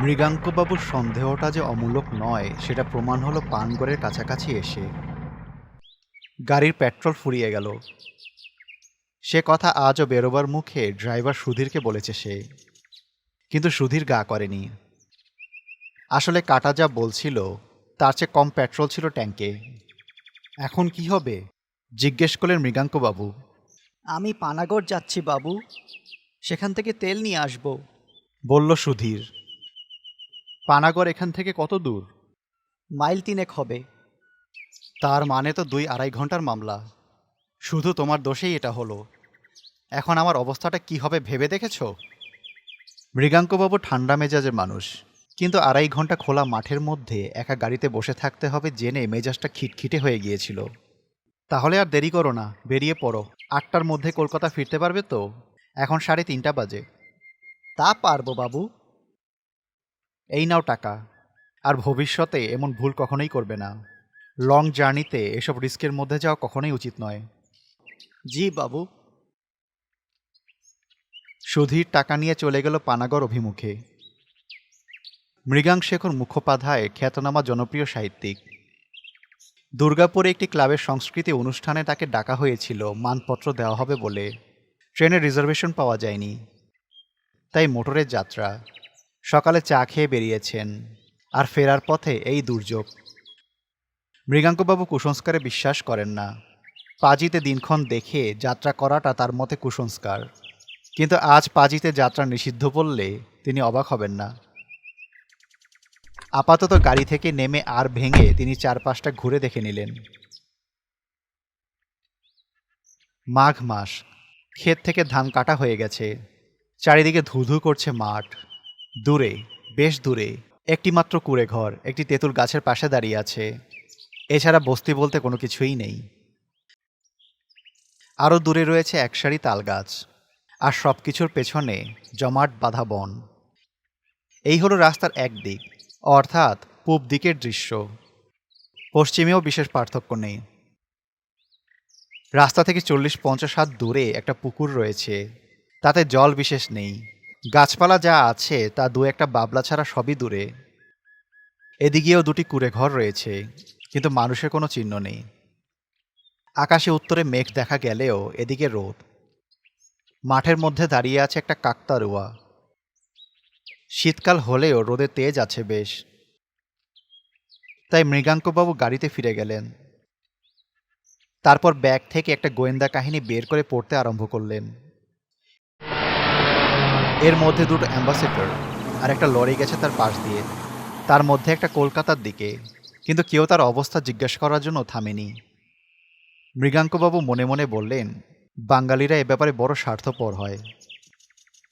মৃগাঙ্কবাবুর সন্দেহটা যে অমূলক নয় সেটা প্রমাণ হলো পানগড়ের কাছাকাছি এসে। গাড়ির পেট্রোল ফুরিয়ে গেল। সে কথা আজও বেরোবার মুখে ড্রাইভার সুধীরকে বলেছে সে, কিন্তু সুধীর গা করেনি। আসলে কাটা যা বলছিল তার চেয়ে কম পেট্রোল ছিল ট্যাঙ্কে। এখন কি হবে জিজ্ঞেস করলেন মৃগাঙ্কবাবু। আমি পানাগড় যাচ্ছি বাবু, সেখান থেকে তেল নিয়ে আসব। বলল সুধীর। পানাগড় এখান থেকে কত দূর? মাইল 3 হবে। তার মানে তো 2-2.5 ঘন্টার মামলা। শুধু তোমার দোষেই এটা হলো। এখন আমার অবস্থাটা কি হবে ভেবে দেখেছ? মৃগাঙ্কবাবু ঠান্ডা মেজাজের মানুষ, কিন্তু 2.5 ঘন্টা খোলা মাঠের মধ্যে একা গাড়িতে বসে থাকতে হবে জেনে মেজাজটা খিটখিটে হয়ে গিয়েছিল। তাহলে আর দেরি করো না, বেরিয়ে পড়ো। 8টার মধ্যে কলকাতা ফিরতে পারবে তো? এখন 3:30 বাজে। তা পারবো বাবু। এই নাও টাকা। আর ভবিষ্যতে এমন ভুল কখনোই করবে না। লং জার্নিতে এসব রিস্কের মধ্যে যাওয়া কখনোই উচিত নয়। জি বাবু। সুধীর টাকা নিয়ে চলে গেল পানাগড় অভিমুখে। মৃগাংশেখর মুখোপাধ্যায় খ্যাতনামা জনপ্রিয় সাহিত্যিক। দুর্গাপুরে একটি ক্লাবের সংস্কৃতি অনুষ্ঠানে তাকে ডাকা হয়েছিল মানপত্র দেওয়া হবে বলে। ট্রেনের রিজার্ভেশন পাওয়া যায়নি, তাই মোটরের যাত্রা। সকালে চা খেয়ে বেরিয়েছেন, আর ফেরার পথে এই দুর্যোগ। মৃগাঙ্কবাবু কুসংস্কারে বিশ্বাস করেন না। পাজিতে দিনক্ষণ দেখে যাত্রা করাটা তার মতে কুসংস্কার। কিন্তু আজ পাজিতে যাত্রা নিষিদ্ধ বললে তিনি অবাক হবেন না। আপাতত গাড়ি থেকে নেমে আর ভেঙে তিনি চারপাশটা ঘুরে দেখে নিলেন। মাঘ মাস, ক্ষেত থেকে ধান কাটা হয়ে গেছে। চারিদিকে ধুধু করছে মাঠ। দূরে, বেশ দূরে একটি মাত্র কুঁড়ে ঘর একটি তেঁতুল গাছের পাশে দাঁড়িয়ে আছে। এছাড়া বস্তি বলতে কোনো কিছুই নেই। আরও দূরে রয়েছে এক সারি তাল গাছ, আর সব কিছুর পেছনে জমাট বাঁধা বন। এই হলো রাস্তার এক দিক, অর্থাৎ পূব দিকের দৃশ্য। পশ্চিমেও বিশেষ পার্থক্য নেই। রাস্তা থেকে 40-50 হাত দূরে একটা পুকুর রয়েছে, তাতে জল বিশেষ নেই। গাছপালা যা আছে তা 2-1টা বাবলা ছাড়া সবই দূরে। এদিকেও 2টি কুঁড়ে ঘর রয়েছে, কিন্তু মানুষের কোনো চিহ্ন নেই। আকাশে উত্তরে মেঘ দেখা গেলেও এদিকে রোদ। মাঠের মধ্যে দাঁড়িয়ে আছে একটা কাকতাড়ুয়া। শীতকাল হলেও রোদের তেজ আছে বেশ। তাই মৃগাঙ্কবাবু গাড়িতে ফিরে গেলেন। তারপর ব্যাগ থেকে একটা গোয়েন্দা কাহিনী বের করে পড়তে আরম্ভ করলেন। এর মধ্যে 2টো অ্যাম্বাসেডর আর একটা লরি গেছে তার পাশ দিয়ে, তার মধ্যে একটা কলকাতার দিকে, কিন্তু কেউ তার অবস্থা জিজ্ঞাসা করার জন্য থামেনি। মৃগাঙ্কবাবু মনে মনে বললেন, বাঙালিরা এ ব্যাপারে বড় স্বার্থপর হয়।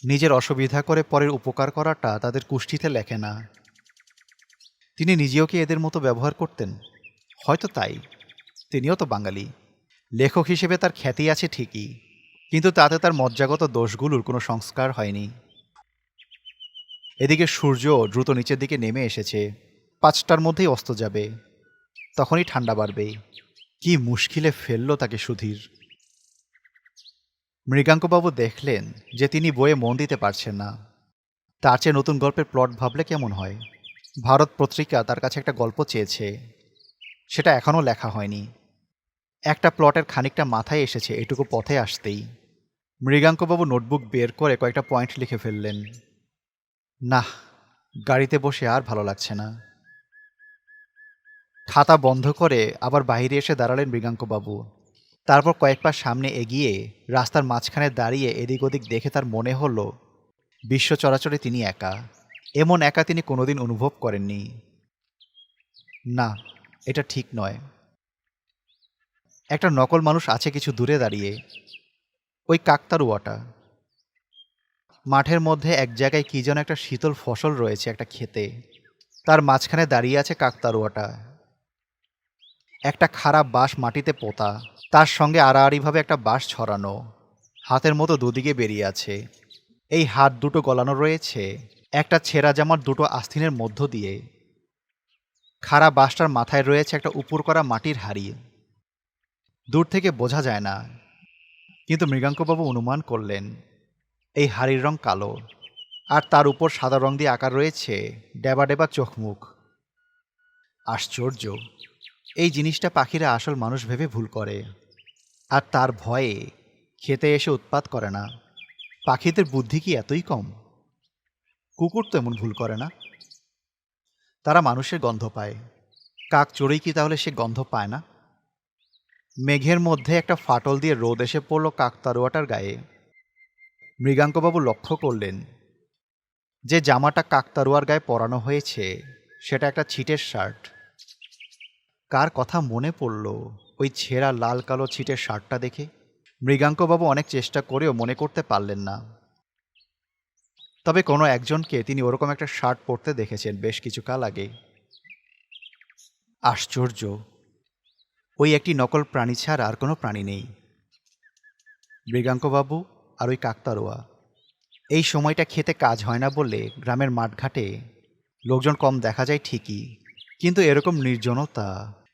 নিজের অসুবিধা করে পরের উপকার করাটা তাদের কুষ্ঠিতে লেখে না। তিনি নিজেও কি এদের মতো ব্যবহার করতেন? হয়তো তাই। তিনিও তো বাঙালি। লেখক হিসেবে তার খ্যাতি আছে ঠিকই, কিন্তু তাতে তার মজ্জাগত দোষগুলোর কোনো সংস্কার হয়নি। এদিকে সূর্য দ্রুত নিচের দিকে নেমে এসেছে। 5টার মধ্যেই অস্ত যাবে, তখনই ঠান্ডা বাড়বে। কি মুশকিলে ফেলল তাকে সুধীর। মৃগাঙ্কবাবু দেখলেন যে তিনি বইয়ে মন দিতে পারছেন না। তার চেয়ে নতুন গল্পের প্লট ভাবলে কেমন হয়? ভারত পত্রিকা তার কাছে একটা গল্প চেয়েছে, সেটা এখনও লেখা হয়নি। একটা প্লটের খানিকটা মাথায় এসেছে এটুকু পথে আসতেই। মৃগাঙ্কবাবু নোটবুক বের করে কয়েকটা পয়েন্ট লিখে ফেললেন। না, গাড়িতে বসে আর ভালো লাগছে না। খাতা বন্ধ করে আবার বাইরে এসে দাঁড়ালেন মৃগাঙ্কবাবু। তারপর কয়েক পা সামনে এগিয়ে রাস্তার মাঝখানে দাঁড়িয়ে এদিক ওদিক দেখে তার মনে হলো বিশ্ব চরাচরে তিনি একা। এমন একা তিনি কোনোদিন অনুভব করেননি। না, এটা ঠিক নয়। একটা নকল মানুষ আছে কিছু দূরে দাঁড়িয়ে, ওই কাকতাড়ুয়াটা। মাঠের মধ্যে এক জায়গায় কি যেন একটা শীতল ফসল রয়েছে একটা ক্ষেতে, তার মাঝখানে দাঁড়িয়ে আছে কাকতাড়ুয়াটা। একটা খারাপ বাঁশ মাটিতে পোঁতা, তার সঙ্গে আড়াআড়িভাবে একটা বাঁশ ছড়ানো, হাতের মতো দুদিকে বেরিয়ে আছে। এই হাত দুটো গলানো রয়েছে একটা ছেঁড়া জামার 2টো আস্তিনের মধ্য দিয়ে। খাড়া বাঁশটার মাথায় রয়েছে একটা উপুর করা মাটির হাঁড়ি। দূর থেকে বোঝা যায় না, কিন্তু মৃগাঙ্কবাবু অনুমান করলেন এই হাঁড়ির রং কালো। আর তার উপর সাদা রং দিয়ে আঁকা রয়েছে ডেবা ডেবা চোখ মুখ। আশ্চর্য, এই জিনিসটা পাখিরা আসল মানুষ ভেবে ভুল করে, আর তার ভয়ে খেতে এসে উৎপাত করে না। পাখিদের বুদ্ধি কি এতই কম? কুকুর তো এমন ভুল করে না। তারা মানুষের গন্ধ পায়, কাক চড়ুই কি তাহলে সে গন্ধ পায় না? মেঘের মধ্যে একটা ফাটল দিয়ে রোদ এসে পড়ল কাকতাড়ুয়াটার গায়ে। মৃগাঙ্কবাবু লক্ষ্য করলেন যে জামাটা কাকতাড়ুয়ার গায়ে পরানো হয়েছে সেটা একটা ছিটের শার্ট। কার কথা মনে পড়ল ওই ছেঁড়া লাল কালো ছিটের শার্টটা দেখে? মৃগাঙ্কবাবু অনেক চেষ্টা করেও মনে করতে পারলেন না। তবে কোনো একজনকে তিনি ওরকম একটা শার্ট পরতে দেখেছেন বেশ কিছুকাল আগে। আশ্চর্য, ওই একটি নকল প্রাণী ছাড়া আর কোনো প্রাণী নেই। মৃগাঙ্কবাবু আর ওই কাকতাড়ুয়া। এই সময়টা খেতে কাজ হয় না বলে গ্রামের মাঠঘাটে লোকজন কম দেখা যায় ঠিকই, কিন্তু এরকম নির্জনতা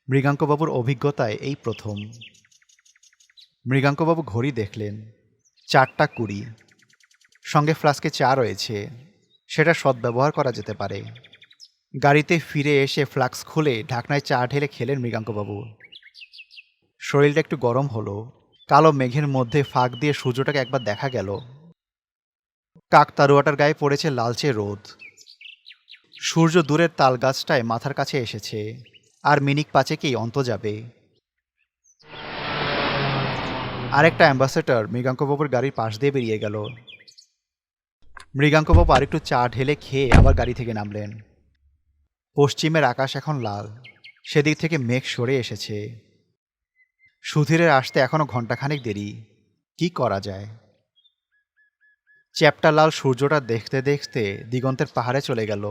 মৃগাঙ্কবাবুর অভিজ্ঞতায় এই প্রথম। মৃগাঙ্কবাবু ঘড়ি দেখলেন, 4:20। সঙ্গে ফ্লাস্কে চা রয়েছে, সেটা সদ্ব্যবহার করা যেতে পারে। গাড়িতে ফিরে এসে ফ্লাস্ক খুলে ঢাকনায় চা ঢেলে খেলেন মৃগাঙ্কবাবু। শরীরটা একটু গরম হলো। কালো মেঘের মধ্যে ফাঁক দিয়ে সূর্যটাকে একবার দেখা গেল। কাকতাড়ুয়াটার গায়ে পড়েছে লালচে রোদ। সূর্য দূরের তাল গাছটায় মাথার কাছে এসেছে, আর মিনিট পাঁচেকেই অন্ত যাবে। আরেকটা অ্যাম্বাসেডর মৃগাঙ্কবাবুর গাড়ির পাশ দিয়ে বেরিয়ে গেল। মৃগাঙ্কবাবু আরেকটু চা ঢেলে খেয়ে আবার গাড়ি থেকে নামলেন। পশ্চিমের আকাশ এখন লাল, সেদিক থেকে মেঘ সরে এসেছে। সুধীরের আসতে এখনো ঘণ্টাখানেক দেরি। কি করা যায়? চ্যাপ্টা লাল সূর্যটা দেখতে দেখতে দিগন্তের পাহাড়ে চলে গেল।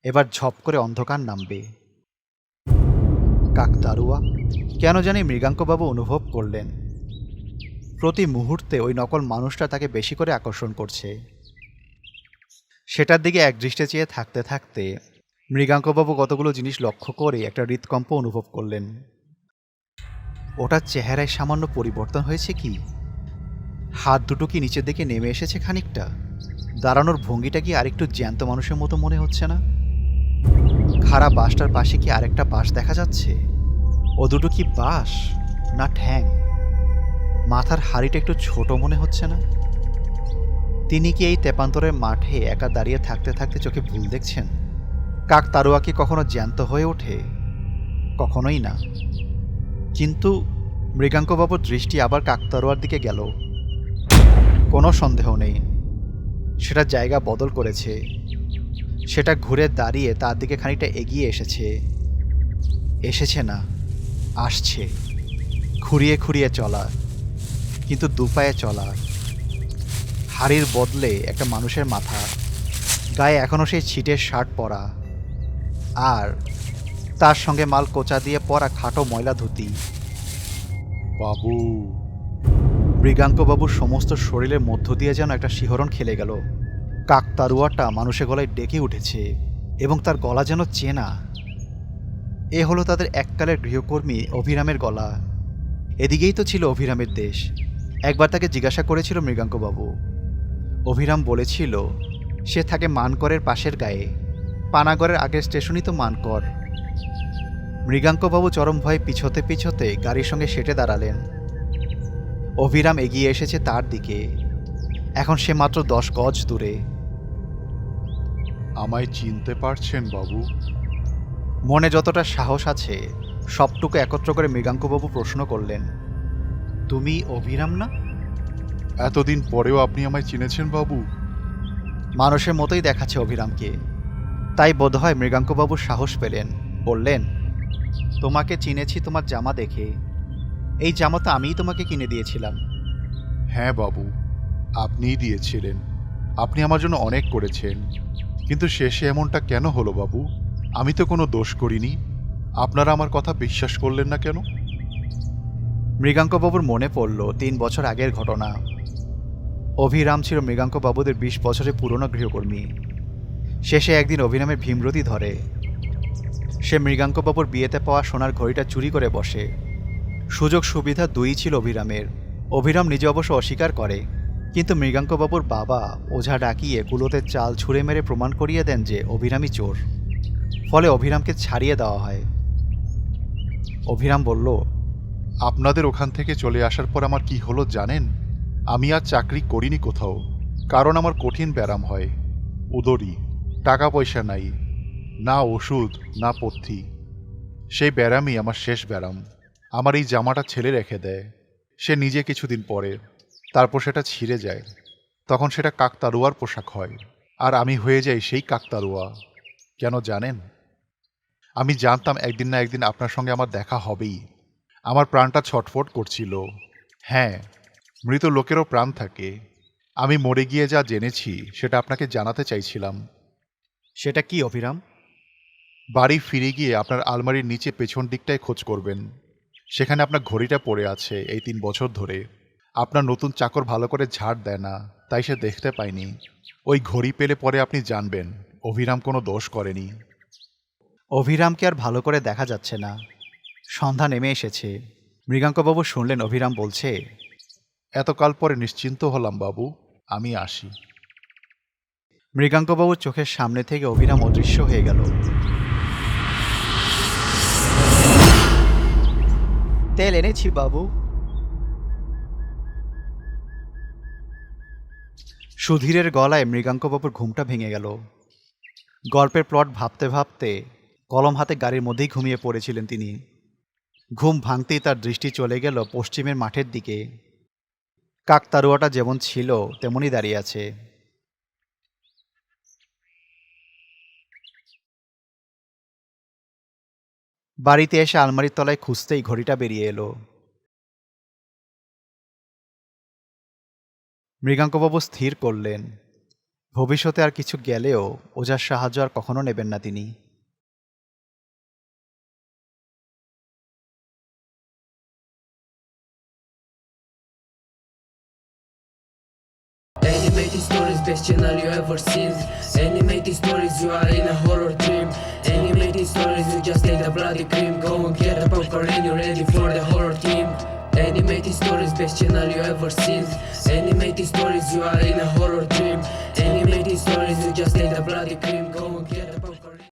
এবার ঝপ করে অন্ধকার নামবে। কাকতাড়ুয়া কেন জানি মৃগাঙ্কবাবু অনুভব করলেন প্রতি মুহূর্তে ওই নকল মানুষটা তাকে বেশি করে আকর্ষণ করছে। সেটার দিকে একদৃষ্টে চেয়ে থাকতে থাকতে মৃগাঙ্কবাবু কতগুলো জিনিস লক্ষ্য করে একটা হৃৎকম্প অনুভব করলেন। ওটার চেহারায় সামান্য পরিবর্তন হয়েছে কি? হাত দুটো কি নিচের দিকে নেমে এসেছে খানিকটা? দাঁড়ানোর ভঙ্গিটা কি আরেকটু জ্যান্ত মানুষের মতো মনে হচ্ছে না? খাড়া বাঁশটার পাশে কি আরেকটা বাঁশ দেখা যাচ্ছে? ও দুটো কি বাঁশ না ঠ্যাং? মাথার হাড়িটা একটু ছোট মনে হচ্ছে না? তিনি কি এই তেপান্তরের মাঠে একা দাঁড়িয়ে থাকতে থাকতে চোখে ভুল দেখছেন? কাকতাড়ুয়া কি কখনো জ্যান্ত হয়ে ওঠে? কখনোই না। কিন্তু মৃগাঙ্কবাবুর দৃষ্টি আবার কাকতাড়ুয়ার দিকে গেল। কোনো সন্দেহ নেই, সেটা জায়গা বদল করেছে। সেটা ঘুরে দাঁড়িয়ে তার দিকে খানিকটা এগিয়ে এসেছে। এসেছে না, আসছে। খুঁড়িয়ে খুঁড়িয়ে চলা, কিন্তু দুপায়ে চলা। হাড়ির বদলে একটা মানুষের মাথা, গায়ে এখনও সেই ছিটের শার্ট পরা, আর তার সঙ্গে মাল কোচা দিয়ে পরা খাটো ময়লা ধুতি। বাবু! মৃগাঙ্কবাবুর সমস্ত শরীরের মধ্য দিয়ে যেন একটা শিহরণ খেলে গেল। কাকতাড়ুয়াটা মানুষের গলায় ডেকে উঠেছে, এবং তার গলা যেন চেনা। এ হলো তাদের এককালের গৃহকর্মী অভিরামের গলা। এদিকেই তো ছিল অভিরামের দেশ। একবার তাকে জিজ্ঞাসা করেছিল মৃগাঙ্কবাবু। অভিরাম বলেছিল সে থাকে মানকরের পাশের গায়ে। পানাগড়ের আগের স্টেশনই তো মানকর। মৃগাঙ্কবাবু চরম ভয়ে পিছতে পিছতে গাড়ির সঙ্গে সেটে দাঁড়ালেন। অভিরাম এগিয়ে এসেছে তার দিকে। এখন সে মাত্র 10 গজ দূরে। আমায় চিনতে পারছেন বাবু? মনে যতটা সাহস আছে সবটুকু একত্র করে মৃগাঙ্কবাবু প্রশ্ন করলেন, তুমি অভিরাম না? এতদিন পরেও আপনি আমায় চিনেছেন বাবু? মানুষের মতোই দেখাচ্ছে অভিরামকে। তাই বোধহয় মৃগাঙ্কবাবু সাহস পেলেন, বললেন, তোমাকে চিনেছি তোমার জামা দেখে। এই জামা তো আমিই তোমাকে কিনে দিয়েছিলাম। হ্যাঁ বাবু, আপনিই দিয়েছিলেন। আপনি আমার জন্য অনেক করেছেন, কিন্তু শেষে এমনটা কেন হলো বাবু? আমি তো কোনো দোষ করিনি। আপনারা আমার কথা বিশ্বাস করলেন না কেন? মৃগাঙ্কবাবুর মনে পড়ল 3 বছর আগের ঘটনা। অভিরাম ছিল মৃগাঙ্কবাবুদের 20 বছরের পুরনো গৃহকর্মী। শেষে একদিন অভিরামের ভীমরতি ধরে। সে মৃগাঙ্কবাবুর বিয়েতে পাওয়া সোনার ঘড়িটা চুরি করে বসে। সুযোগ সুবিধা দুই ছিল অভিরামের। অভিরাম নিজে অবশ্য অস্বীকার করে, কিন্তু মৃগাঙ্কবাবুর বাবা ওঝা ডাকিয়ে কুলোতে চাল ছুঁড়ে মেরে প্রমাণ করিয়ে দেন যে অভিরামই চোর। ফলে অভিরামকে ছাড়িয়ে দেওয়া হয়। অভিরাম বলল, আপনাদের ওখান থেকে চলে আসার পর আমার কি হলো জানেন? আমি আর চাকরি করিনি কোথাও, কারণ আমার কঠিন ব্যারাম হয়। উদরি, টাকা পয়সা নাই, না ওষুধ না পথ্যি। সেই ব্যারামই আমার শেষ ব্যারাম। আমার এই জামাটা ছেলে রেখে দেয়, সে নিজে কিছুদিন পরে, তারপর সেটা ছিঁড়ে যায়। তখন সেটা কাকতারুয়ার পোশাক হয়, আর আমি হয়ে যাই সেই কাকতারুয়া। কেন জানেন? আমি জানতাম একদিন না একদিন আপনার সঙ্গে আমার দেখা হবেই। আমার প্রাণটা ছটফট করছিল। হ্যাঁ, মৃত লোকেরও প্রাণ থাকে। আমি মরে গিয়ে যা জেনেছি সেটা আপনাকে জানাতে চাইছিলাম। সেটা কি অভিরাম? বাড়ি ফিরে গিয়ে আপনার আলমারির নিচে পেছন দিকটায় খোঁজ করবেন। সেখানে আপনার ঘড়িটা পড়ে আছে এই 3 বছর ধরে। আপনার নতুন চাকর ভালো করে ঝাড় দেয় না, তাই সে দেখতে পায়নি। ওই ঘড়ি পেলে পরে আপনি জানবেন অভিরাম কোনো দোষ করেনি। অভিরামকে আর ভালো করে দেখা যাচ্ছে না। সন্ধ্যা নেমে এসেছে। মৃগাঙ্কবাবু শুনলেন অভিরাম বলছে, এতকাল পরে নিশ্চিন্ত হলাম বাবু, আমি আসি। মৃগাঙ্কবাবুর চোখের সামনে থেকে অভিরাম অদৃশ্য হয়ে গেল। তেল এনেছি বাবু। সুধীরের গলায় মৃগাঙ্কবাবুর ঘুমটা ভেঙে গেল। গল্পের প্লট ভাবতে ভাবতে কলম হাতে গাড়ির মধ্যেই ঘুমিয়ে পড়েছিলেন তিনি। ঘুম ভাঙতেই তার দৃষ্টি চলে গেল পশ্চিমের মাঠের দিকে। কাকতারুয়াটা যেমন ছিল তেমনই দাঁড়িয়ে আছে। বাড়িতে এসে আলমারির তলায় খুঁজতেই ঘড়িটা বেরিয়ে এলো। মৃগাঙ্কবাবু স্থির করলেন, ভবিষ্যতে আর কিছু গেলেও ওঝার সাহায্য আর কখনো নেবেন না তিনি। Animated stories, best channel you ever seen. Animated stories, you are in a horror dream. Animated stories, you just take the bloody cream. Go and get the popcorn and you're ready for the horror team. Animated stories, best channel you ever seen. Animated stories, you are in a horror dream. Animated stories, you just take the bloody cream. Go and get the